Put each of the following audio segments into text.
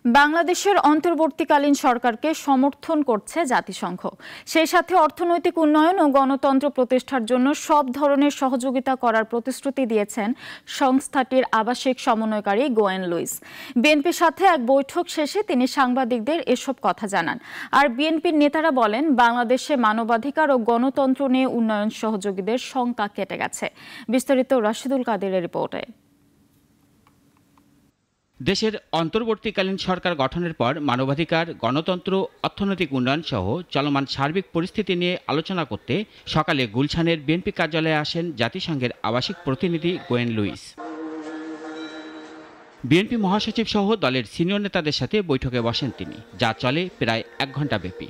বাংলাদেশের অন্তর্বর্তীকালীন সরকারকে সমর্থন করছে জাতিসংঘ। সেই সাথে অর্থনৈতিক উন্নয়ন ও গণতন্ত্র প্রতিষ্ঠার জন্য সব ধরনের সহযোগিতা করার প্রতিশ্রুতি দিয়েছেন সংস্থাটির আবাসিক সমন্বয়কারী গোয়েন লুইস। বিএনপির সাথে এক বৈঠক শেষে তিনি সাংবাদিকদের এসব কথা জানান। আর বিএনপির নেতারা বলেন, বাংলাদেশে মানবাধিকার ও গণতন্ত্র নিয়ে উন্নয়ন সহযোগীদের শঙ্কা কেটে গেছে। বিস্তারিত রাশিদুল কাদেরের রিপোর্টে। দেশের অন্তর্বর্তীকালীন সরকার গঠনের পর মানবাধিকার, গণতন্ত্র, অর্থনৈতিক উন্নয়ন সহ চলমান সার্বিক পরিস্থিতি নিয়ে আলোচনা করতে সকালে গুলশানের বিএনপি কার্যালয়ে আসেন জাতিসংঘের আবাসিক প্রতিনিধি গোয়েন লুইস। বিএনপি মহাসচিব সহ দলের সিনিয়র নেতাদের সাথে বৈঠকে বসেন তিনি, যা চলে প্রায় 1 ঘণ্টা ব্যাপী।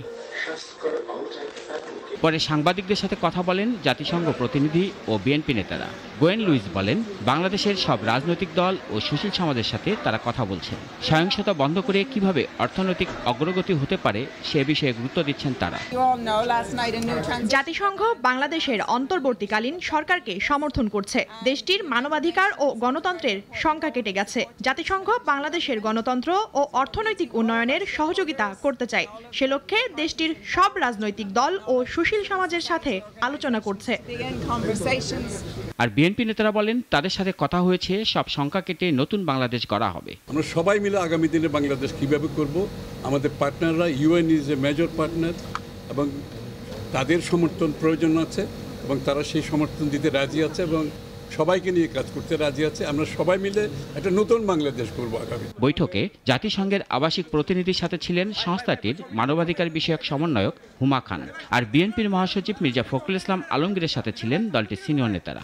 পরে সাংবাদিকদের সাথে কথা বলেন জাতিসংঘ প্রতিনিধি ও বিএনপি নেতারা। গোয়েন লুইস বলেন, বাংলাদেশের সব রাজনৈতিক দল ও সুশীল সমাজের সাথে তারা কথা বলছেন। সহিংসতা বন্ধ করে কিভাবে অর্থনৈতিক অগ্রগতি হতে পারে সে বিষয়ে গুরুত্ব দিচ্ছেন তারা। জাতিসংঘ বাংলাদেশের অন্তর্বর্তীকালীন সরকারকে সমর্থন করছে। দেশটির মানবাধিকার ও গণতন্ত্রের শঙ্কা কেটে গেছে। জাতিসংঘ বাংলাদেশের গণতন্ত্র ও অর্থনৈতিক উন্নয়নের সহযোগিতা করতে চায়। সে লক্ষ্যে দেশটির সব রাজনৈতিক দল ও সুশীল সমাজের সাথে আলোচনা করছে। আর বিএনপি নেতারা বলেন, তাদের সাথে কথা হয়েছে, সব শঙ্কা কেটে নতুন বাংলাদেশ গড়া হবে। আমরা সবাই মিলে আগামী দিনে বাংলাদেশ কিভাবে করব, আমাদের পার্টনাররা, UN is a major partner, এবং তাদের সমর্থন প্রয়োজন আছে এবং তারা সেই সমর্থন দিতে রাজি আছে এবং সবাইকে নিয়ে কাজ করতে রাজি আছে। আমরা সবাই মিলে একটা নতুন বাংলাদেশ করব আগামী। বৈঠকে জাতিসংঘের আবাসিক প্রতিনিধির সাথে ছিলেন সংস্থাটির মানবাধিকার বিষয়ক সমন্বয়ক হুমা খান। আর বিএনপির মহাসচিব মির্জা ফখরুল ইসলাম আলমগীরের সাথে ছিলেন দলটির সিনিয়র নেতারা।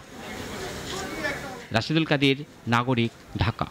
রাশিদুল কাদের, নাগরিক, ঢাকা।